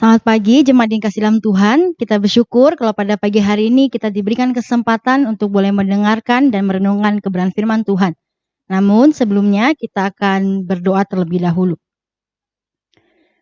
Selamat pagi, jemaat yang kasih dalam Tuhan. Kita bersyukur kalau pada pagi hari ini kita diberikan kesempatan untuk boleh mendengarkan dan merenungkan kebenaran firman Tuhan. Namun sebelumnya kita akan berdoa terlebih dahulu.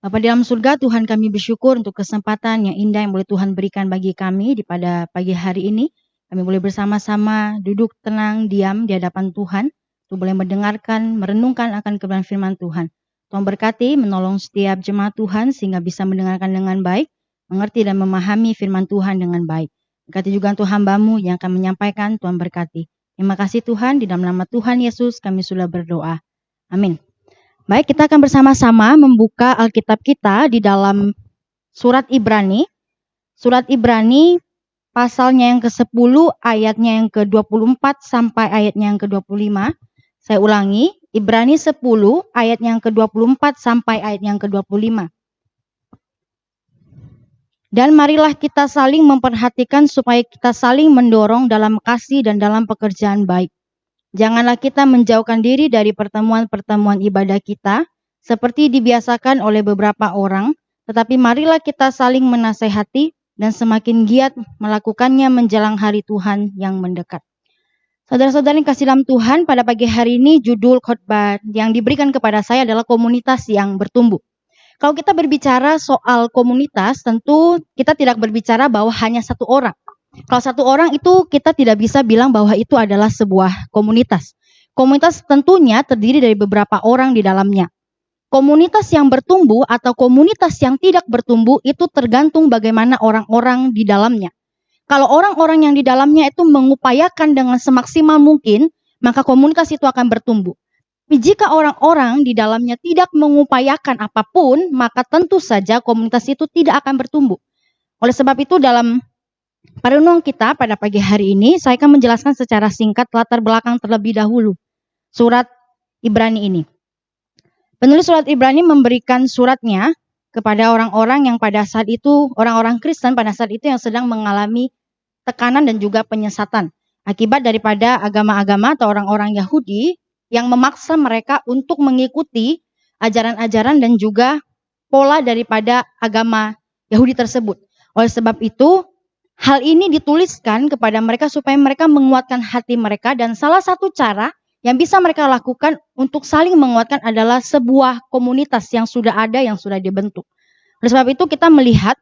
Bapa di dalam surga, Tuhan kami bersyukur untuk kesempatan yang indah yang boleh Tuhan berikan bagi kami di pada pagi hari ini. Kami boleh bersama-sama duduk tenang, diam di hadapan Tuhan untuk boleh mendengarkan, merenungkan akan kebenaran firman Tuhan. Tuhan berkati menolong setiap jemaat Tuhan sehingga bisa mendengarkan dengan baik, mengerti dan memahami firman Tuhan dengan baik. Berkati juga untuk hamba-Mu yang akan menyampaikan, Tuhan berkati. Terima kasih Tuhan, di dalam nama Tuhan Yesus kami sudah berdoa. Amin. Baik, kita akan bersama-sama membuka Alkitab kita di dalam surat Ibrani. Surat Ibrani pasalnya yang ke-10, ayatnya yang ke-24 sampai ayatnya yang ke-25. Saya ulangi, Ibrani 10 ayat yang ke-24 sampai ayat yang ke-25. Dan marilah kita saling memperhatikan supaya kita saling mendorong dalam kasih dan dalam pekerjaan baik. Janganlah kita menjauhkan diri dari pertemuan-pertemuan ibadah kita, seperti dibiasakan oleh beberapa orang, tetapi marilah kita saling menasehati dan semakin giat melakukannya menjelang hari Tuhan yang mendekat. Saudara-saudara yang kasih dalam Tuhan, pada pagi hari ini judul khotbah yang diberikan kepada saya adalah komunitas yang bertumbuh. Kalau kita berbicara soal komunitas, tentu kita tidak berbicara bahwa hanya satu orang. Kalau satu orang itu kita tidak bisa bilang bahwa itu adalah sebuah komunitas. Komunitas tentunya terdiri dari beberapa orang di dalamnya. Komunitas yang bertumbuh atau komunitas yang tidak bertumbuh itu tergantung bagaimana orang-orang di dalamnya. Kalau orang-orang yang di dalamnya itu mengupayakan dengan semaksimal mungkin, maka komunitas itu akan bertumbuh. Tapi jika orang-orang di dalamnya tidak mengupayakan apapun, maka tentu saja komunitas itu tidak akan bertumbuh. Oleh sebab itu dalam perenungan kita pada pagi hari ini, saya akan menjelaskan secara singkat latar belakang terlebih dahulu surat Ibrani ini. Penulis surat Ibrani memberikan suratnya kepada orang-orang yang pada saat itu, orang-orang Kristen pada saat itu yang sedang mengalami tekanan dan juga penyesatan akibat daripada agama-agama atau orang-orang Yahudi yang memaksa mereka untuk mengikuti ajaran-ajaran dan juga pola daripada agama Yahudi tersebut. Oleh sebab itu, hal ini dituliskan kepada mereka supaya mereka menguatkan hati mereka, dan salah satu cara yang bisa mereka lakukan untuk saling menguatkan adalah sebuah komunitas yang sudah ada, yang sudah dibentuk. Oleh sebab itu kita melihat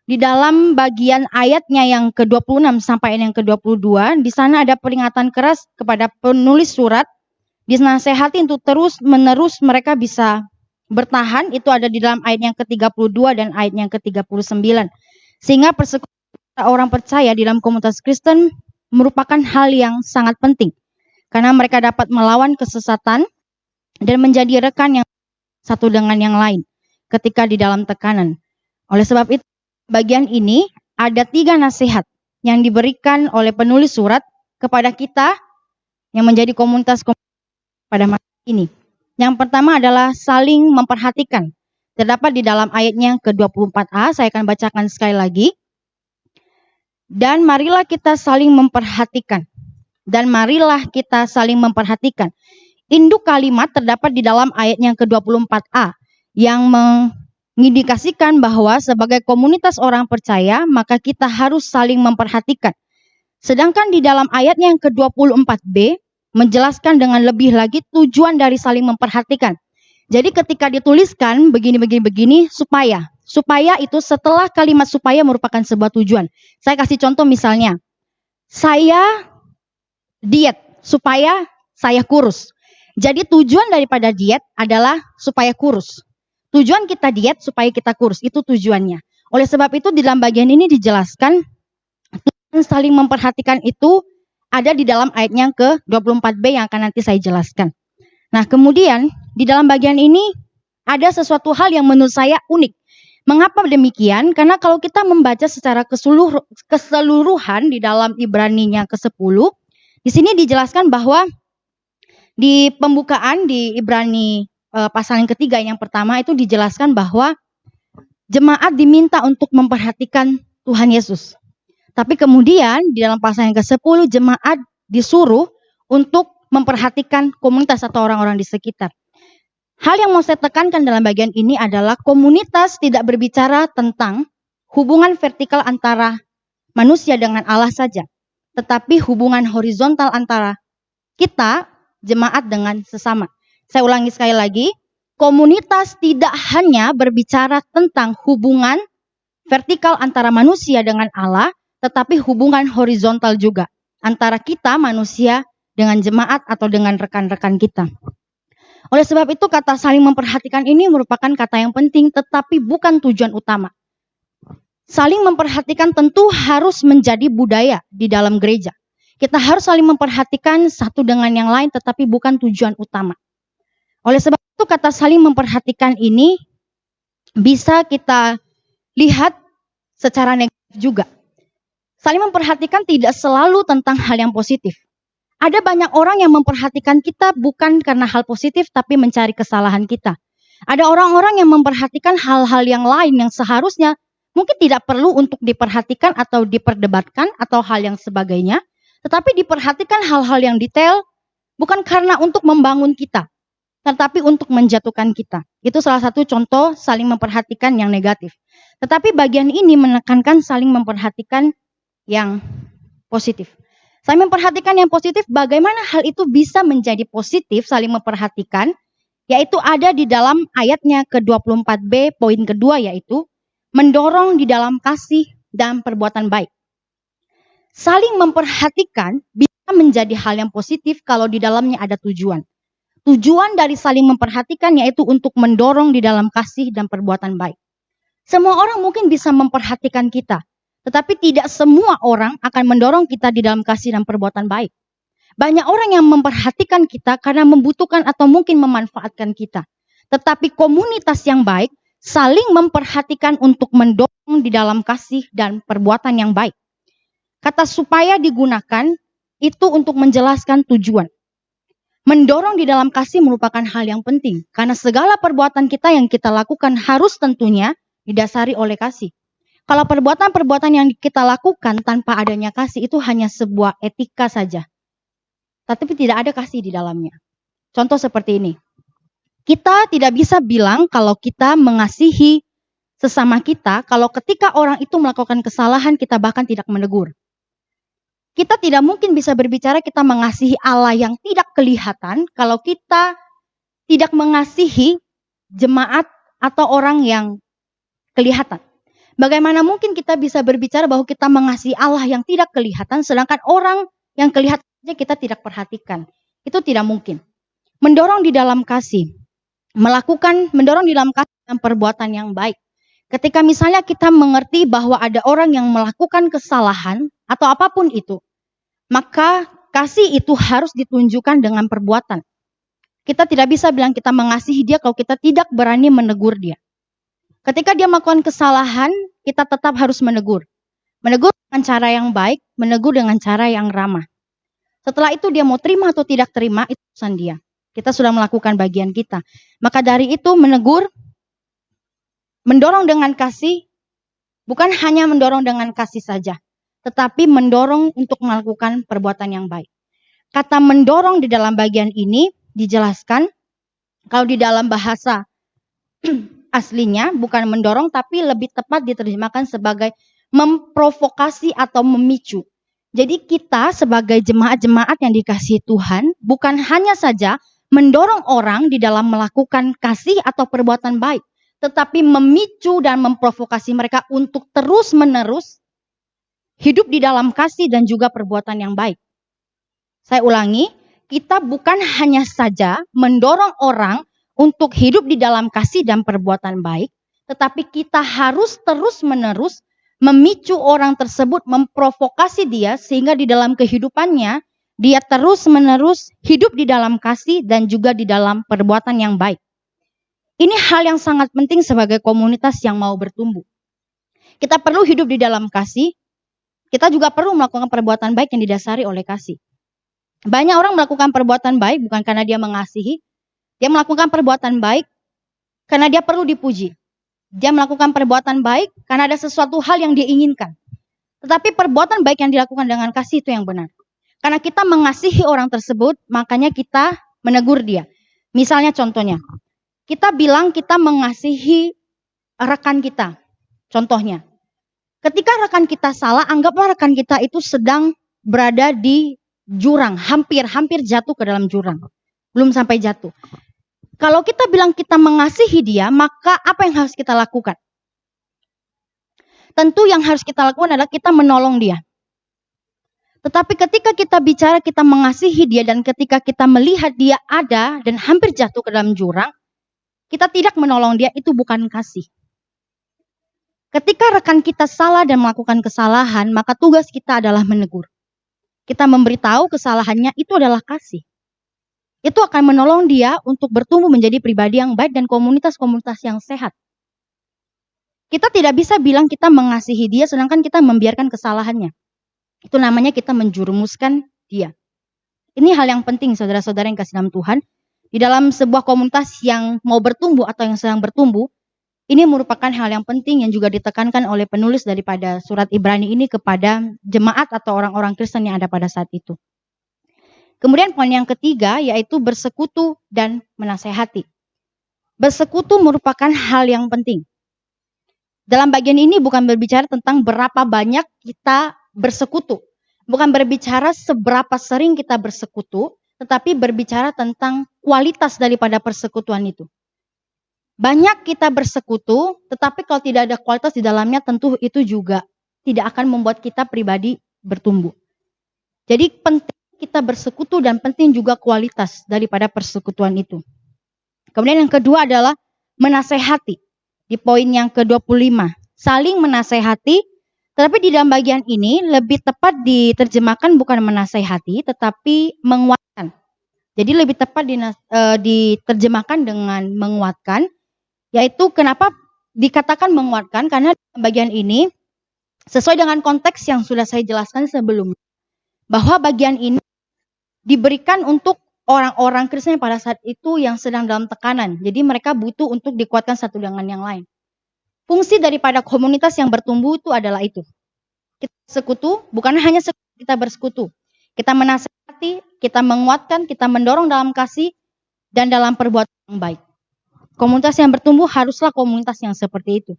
di dalam bagian ayatnya yang ke-26 sampai yang ke-22, di sana ada peringatan keras kepada penulis surat, dinasehati untuk terus-menerus mereka bisa bertahan, itu ada di dalam ayat yang ke-32 dan ayat yang ke-39. Sehingga persekutuan orang percaya di dalam komunitas Kristen merupakan hal yang sangat penting, karena mereka dapat melawan kesesatan dan menjadi rekan yang satu dengan yang lain ketika di dalam tekanan. Oleh sebab itu, bagian ini ada 3 nasihat yang diberikan oleh penulis surat kepada kita yang menjadi komunitas pada masa ini. Yang pertama adalah saling memperhatikan. Terdapat di dalam ayatnya ke-24a, saya akan bacakan sekali lagi. Dan marilah kita saling memperhatikan. Dan marilah kita saling memperhatikan. Induk kalimat terdapat di dalam ayatnya ke-24a yang mengindikasikan bahwa sebagai komunitas orang percaya, maka kita harus saling memperhatikan. Sedangkan di dalam ayatnya yang ke-24b, menjelaskan dengan lebih lagi tujuan dari saling memperhatikan. Jadi ketika dituliskan begini, supaya itu setelah kalimat supaya merupakan sebuah tujuan. Saya kasih contoh misalnya, saya diet supaya saya kurus. Jadi tujuan daripada diet adalah supaya kurus. Tujuan kita diet supaya kita kurus, itu tujuannya. Oleh sebab itu di dalam bagian ini dijelaskan tujuan saling memperhatikan itu ada di dalam ayatnya ke-24b yang akan nanti saya jelaskan. Nah, kemudian di dalam bagian ini ada sesuatu hal yang menurut saya unik. Mengapa demikian? Karena kalau kita membaca secara keseluruhan di dalam Ibrani-nya ke-10, di sini dijelaskan bahwa di pembukaan di Ibrani pasal yang ketiga, yang pertama itu dijelaskan bahwa jemaat diminta untuk memperhatikan Tuhan Yesus. Tapi kemudian di dalam pasal yang ke-10 jemaat disuruh untuk memperhatikan komunitas atau orang-orang di sekitar. Hal yang mau saya tekankan dalam bagian ini adalah komunitas tidak berbicara tentang hubungan vertikal antara manusia dengan Allah saja, tetapi hubungan horizontal antara kita, jemaat, dengan sesama. Saya ulangi sekali lagi, komunitas tidak hanya berbicara tentang hubungan vertikal antara manusia dengan Allah, tetapi hubungan horizontal juga antara kita manusia dengan jemaat atau dengan rekan-rekan kita. Oleh sebab itu kata saling memperhatikan ini merupakan kata yang penting tetapi bukan tujuan utama. Saling memperhatikan tentu harus menjadi budaya di dalam gereja. Kita harus saling memperhatikan satu dengan yang lain tetapi bukan tujuan utama. Oleh sebab itu kata saling memperhatikan ini bisa kita lihat secara negatif juga. Saling memperhatikan tidak selalu tentang hal yang positif. Ada banyak orang yang memperhatikan kita bukan karena hal positif tapi mencari kesalahan kita. Ada orang-orang yang memperhatikan hal-hal yang lain yang seharusnya mungkin tidak perlu untuk diperhatikan atau diperdebatkan atau hal yang sebagainya. Tetapi diperhatikan hal-hal yang detail bukan karena untuk membangun kita, tetapi untuk menjatuhkan kita. Itu salah satu contoh saling memperhatikan yang negatif. Tetapi bagian ini menekankan saling memperhatikan yang positif. Saling memperhatikan yang positif, bagaimana hal itu bisa menjadi positif saling memperhatikan, yaitu ada di dalam ayatnya ke-24b, poin kedua yaitu mendorong di dalam kasih dan perbuatan baik. Saling memperhatikan bisa menjadi hal yang positif kalau di dalamnya ada tujuan. Tujuan dari saling memperhatikan yaitu untuk mendorong di dalam kasih dan perbuatan baik. Semua orang mungkin bisa memperhatikan kita, tetapi tidak semua orang akan mendorong kita di dalam kasih dan perbuatan baik. Banyak orang yang memperhatikan kita karena membutuhkan atau mungkin memanfaatkan kita. Tetapi komunitas yang baik saling memperhatikan untuk mendorong di dalam kasih dan perbuatan yang baik. Kata supaya digunakan itu untuk menjelaskan tujuan. Mendorong di dalam kasih merupakan hal yang penting. Karena segala perbuatan kita yang kita lakukan harus tentunya didasari oleh kasih. Kalau perbuatan-perbuatan yang kita lakukan tanpa adanya kasih itu hanya sebuah etika saja. Tapi tidak ada kasih di dalamnya. Contoh seperti ini. Kita tidak bisa bilang kalau kita mengasihi sesama kita, kalau ketika orang itu melakukan kesalahan kita bahkan tidak menegur. Kita tidak mungkin bisa berbicara kita mengasihi Allah yang tidak kelihatan kalau kita tidak mengasihi jemaat atau orang yang kelihatan. Bagaimana mungkin kita bisa berbicara bahwa kita mengasihi Allah yang tidak kelihatan, sedangkan orang yang kelihatan saja kita tidak perhatikan. Itu tidak mungkin. Mendorong di dalam kasih. Mendorong di dalam kasih dan perbuatan yang baik. Ketika misalnya kita mengerti bahwa ada orang yang melakukan kesalahan atau apapun itu, maka kasih itu harus ditunjukkan dengan perbuatan. Kita tidak bisa bilang kita mengasihi dia kalau kita tidak berani menegur dia. Ketika dia melakukan kesalahan, kita tetap harus menegur. Menegur dengan cara yang baik, menegur dengan cara yang ramah. Setelah itu dia mau terima atau tidak terima, itu urusan dia. Kita sudah melakukan bagian kita. Maka dari itu menegur, mendorong dengan kasih, bukan hanya mendorong dengan kasih saja, tetapi mendorong untuk melakukan perbuatan yang baik. Kata mendorong di dalam bagian ini dijelaskan, kalau di dalam bahasa aslinya bukan mendorong tapi lebih tepat diterjemahkan sebagai memprovokasi atau memicu. Jadi kita sebagai jemaat-jemaat yang dikasihi Tuhan bukan hanya saja mendorong orang di dalam melakukan kasih atau perbuatan baik, tetapi memicu dan memprovokasi mereka untuk terus-menerus hidup di dalam kasih dan juga perbuatan yang baik. Saya ulangi, kita bukan hanya saja mendorong orang untuk hidup di dalam kasih dan perbuatan baik, tetapi kita harus terus-menerus memicu orang tersebut, memprovokasi dia sehingga di dalam kehidupannya dia terus-menerus hidup di dalam kasih dan juga di dalam perbuatan yang baik. Ini hal yang sangat penting sebagai komunitas yang mau bertumbuh. Kita perlu hidup di dalam kasih, kita juga perlu melakukan perbuatan baik yang didasari oleh kasih. Banyak orang melakukan perbuatan baik bukan karena dia mengasihi, dia melakukan perbuatan baik karena dia perlu dipuji. Dia melakukan perbuatan baik karena ada sesuatu hal yang dia inginkan. Tetapi perbuatan baik yang dilakukan dengan kasih itu yang benar. Karena kita mengasihi orang tersebut, makanya kita menegur dia. Misalnya contohnya, Kita bilang kita mengasihi rekan kita. Contohnya, ketika rekan kita salah, anggaplah rekan kita itu sedang berada di jurang, hampir jatuh ke dalam jurang. Belum sampai jatuh. Kalau kita bilang kita mengasihi dia, maka apa yang harus kita lakukan? Tentu yang harus kita lakukan adalah kita menolong dia. Tetapi ketika kita bicara kita mengasihi dia dan ketika kita melihat dia ada dan hampir jatuh ke dalam jurang, kita tidak menolong dia, itu bukan kasih. Ketika rekan kita salah dan melakukan kesalahan, maka tugas kita adalah menegur. Kita memberitahu kesalahannya, itu adalah kasih. Itu akan menolong dia untuk bertumbuh menjadi pribadi yang baik dan komunitas-komunitas yang sehat. Kita tidak bisa bilang kita mengasihi dia sedangkan kita membiarkan kesalahannya. Itu namanya kita menjurumuskan dia. Ini hal yang penting saudara-saudara yang kasih dalam Tuhan. Di dalam sebuah komunitas yang mau bertumbuh atau yang sedang bertumbuh, ini merupakan hal yang penting yang juga ditekankan oleh penulis daripada surat Ibrani ini kepada jemaat atau orang-orang Kristen yang ada pada saat itu. Kemudian poin yang ketiga yaitu bersekutu dan menasehati. Bersekutu merupakan hal yang penting. Dalam bagian ini bukan berbicara tentang berapa banyak kita bersekutu. Bukan berbicara seberapa sering kita bersekutu, tetapi berbicara tentang kualitas daripada persekutuan itu. Banyak kita bersekutu, tetapi kalau tidak ada kualitas di dalamnya tentu itu juga tidak akan membuat kita pribadi bertumbuh. Jadi penting kita bersekutu dan penting juga kualitas daripada persekutuan itu. Kemudian yang kedua adalah menasehati. Di poin yang ke-25, saling menasehati, tetapi di dalam bagian ini lebih tepat diterjemahkan bukan menasehati, tetapi menguatkan. Jadi lebih tepat diterjemahkan dengan menguatkan, yaitu kenapa dikatakan menguatkan, karena di bagian ini sesuai dengan konteks yang sudah saya jelaskan sebelumnya, bahwa bagian ini diberikan untuk orang-orang Kristen pada saat itu yang sedang dalam tekanan. Jadi mereka butuh untuk dikuatkan satu dengan yang lain. Fungsi daripada komunitas yang bertumbuh itu adalah itu. Kita bersekutu, bukan hanya kita bersekutu. Kita menasihati, kita menguatkan, kita mendorong dalam kasih, dan dalam perbuatan yang baik. Komunitas yang bertumbuh haruslah komunitas yang seperti itu.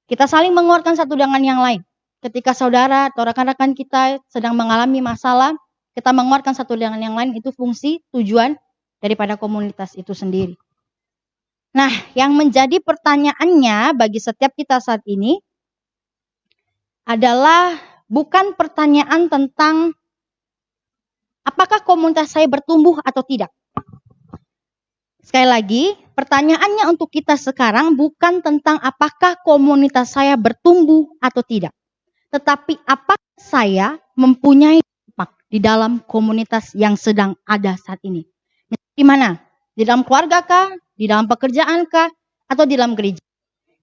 Kita saling menguatkan satu dengan yang lain. Ketika saudara atau rekan-rekan kita sedang mengalami masalah, kita menguatkan satu dengan yang lain, itu fungsi, tujuan daripada komunitas itu sendiri. Nah, yang menjadi pertanyaannya bagi setiap kita saat ini adalah bukan pertanyaan tentang apakah komunitas saya bertumbuh atau tidak. Sekali lagi, pertanyaannya untuk kita sekarang bukan tentang apakah komunitas saya bertumbuh atau tidak. Tetapi apakah saya mempunyai dampak di dalam komunitas yang sedang ada saat ini. Di mana? Di dalam keluarga kah? Di dalam pekerjaan kah? Atau di dalam gereja?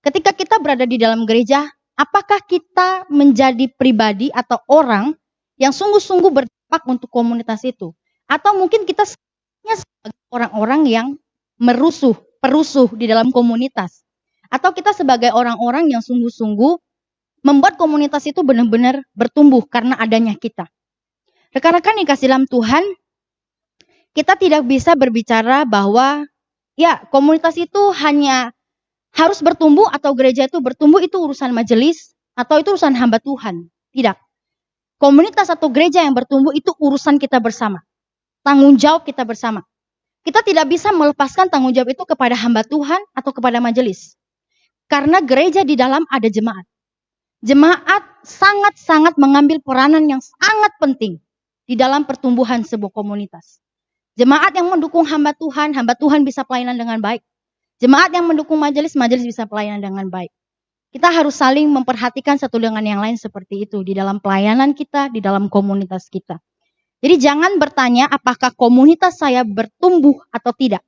Ketika kita berada di dalam gereja, apakah kita menjadi pribadi atau orang yang sungguh-sungguh berdampak untuk komunitas itu? Atau mungkin kita sebagai orang-orang yang perusuh di dalam komunitas. Atau kita sebagai orang-orang yang sungguh-sungguh membuat komunitas itu benar-benar bertumbuh karena adanya kita. Rekan-rekan yang kasih dalam Tuhan, kita tidak bisa berbicara bahwa ya komunitas itu hanya harus bertumbuh atau gereja itu bertumbuh itu urusan majelis atau itu urusan hamba Tuhan. Tidak. Komunitas atau gereja yang bertumbuh itu urusan kita bersama. Tanggung jawab kita bersama. Kita tidak bisa melepaskan tanggung jawab itu kepada hamba Tuhan atau kepada majelis. Karena gereja di dalam ada jemaat. Jemaat sangat-sangat mengambil peranan yang sangat penting di dalam pertumbuhan sebuah komunitas. Jemaat yang mendukung hamba Tuhan bisa pelayanan dengan baik. Jemaat yang mendukung majelis bisa pelayanan dengan baik. Kita harus saling memperhatikan satu dengan yang lain seperti itu di dalam pelayanan kita, di dalam komunitas kita. Jadi jangan bertanya apakah komunitas saya bertumbuh atau tidak.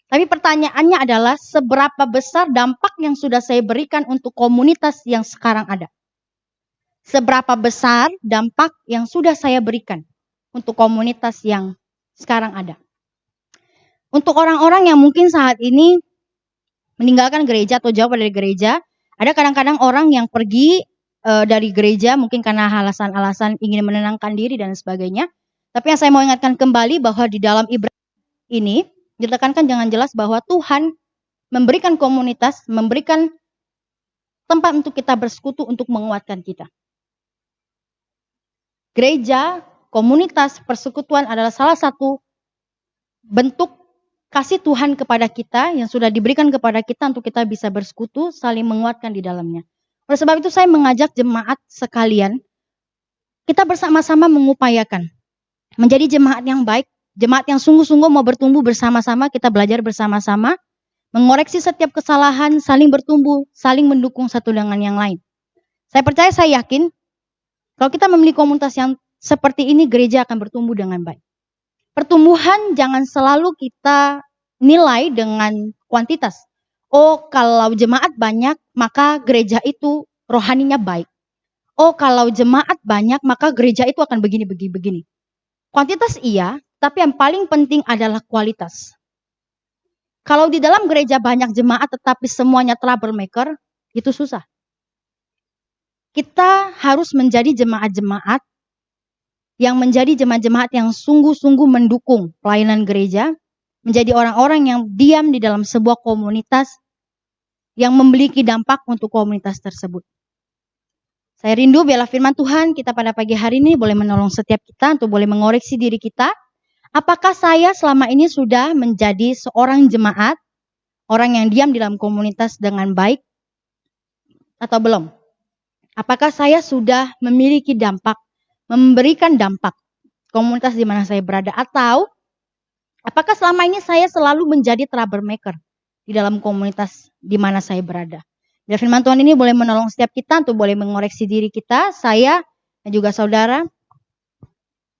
Tapi pertanyaannya adalah seberapa besar dampak yang sudah saya berikan untuk komunitas yang sekarang ada. Seberapa besar dampak yang sudah saya berikan untuk komunitas yang sekarang ada. Untuk orang-orang yang mungkin saat ini meninggalkan gereja atau jauh dari gereja, ada kadang-kadang orang yang pergi dari gereja mungkin karena alasan-alasan ingin menenangkan diri dan sebagainya. Tapi yang saya mau ingatkan kembali bahwa di dalam Ibrani ini ditekankan dengan jelas bahwa Tuhan memberikan komunitas, memberikan tempat untuk kita bersekutu untuk menguatkan kita. Gereja, komunitas, persekutuan adalah salah satu bentuk kasih Tuhan kepada kita yang sudah diberikan kepada kita untuk kita bisa bersekutu, saling menguatkan di dalamnya. Oleh sebab itu saya mengajak jemaat sekalian, kita bersama-sama mengupayakan menjadi jemaat yang baik, jemaat yang sungguh-sungguh mau bertumbuh bersama-sama, kita belajar bersama-sama, mengoreksi setiap kesalahan, saling bertumbuh, saling mendukung satu dengan yang lain. Saya percaya, saya yakin, kalau kita memiliki komunitas yang seperti ini, gereja akan bertumbuh dengan baik. Pertumbuhan jangan selalu kita nilai dengan kuantitas. Oh, kalau jemaat banyak, maka gereja itu rohaninya baik. Oh, kalau jemaat banyak, maka gereja itu akan begini. Kuantitas iya, tapi yang paling penting adalah kualitas. Kalau di dalam gereja banyak jemaat, tetapi semuanya troublemaker, itu susah. Kita harus menjadi jemaat-jemaat yang menjadi jemaat-jemaat yang sungguh-sungguh mendukung pelayanan gereja, menjadi orang-orang yang diam di dalam sebuah komunitas yang memiliki dampak untuk komunitas tersebut. Saya rindu biarlah firman Tuhan kita pada pagi hari ini boleh menolong setiap kita untuk boleh mengoreksi diri kita. Apakah saya selama ini sudah menjadi seorang jemaat, orang yang diam di dalam komunitas dengan baik atau belum? Apakah saya sudah memiliki dampak, memberikan dampak komunitas di mana saya berada, atau apakah selama ini saya selalu menjadi troublemaker di dalam komunitas di mana saya berada? Biar firman Tuhan ini boleh menolong setiap kita untuk boleh mengoreksi diri kita, saya dan juga saudara.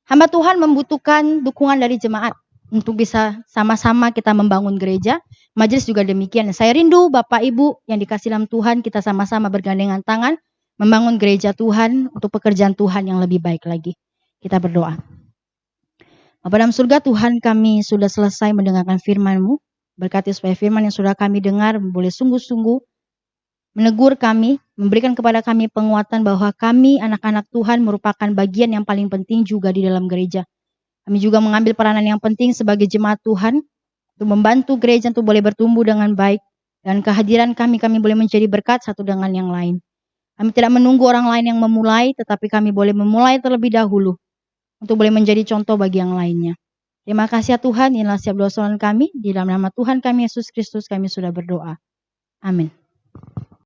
Hamba Tuhan membutuhkan dukungan dari jemaat untuk bisa sama-sama kita membangun gereja. Majelis juga demikian. Saya rindu Bapak Ibu yang dikasih dalam Tuhan, kita sama-sama bergandengan tangan membangun gereja Tuhan untuk pekerjaan Tuhan yang lebih baik lagi. Kita berdoa. Bapa dalam surga, Tuhan, kami sudah selesai mendengarkan firman-Mu. Berkati supaya firman yang sudah kami dengar boleh sungguh-sungguh menegur kami, memberikan kepada kami penguatan bahwa kami anak-anak Tuhan merupakan bagian yang paling penting juga di dalam gereja. Kami juga mengambil peranan yang penting sebagai jemaat Tuhan untuk membantu gereja untuk boleh bertumbuh dengan baik. Dan kehadiran kami boleh menjadi berkat satu dengan yang lain. Kami tidak menunggu orang lain yang memulai, tetapi kami boleh memulai terlebih dahulu untuk boleh menjadi contoh bagi yang lainnya. Terima kasih ya Tuhan, inilah setiap doa kami. Di dalam nama Tuhan kami Yesus Kristus kami sudah berdoa. Amin.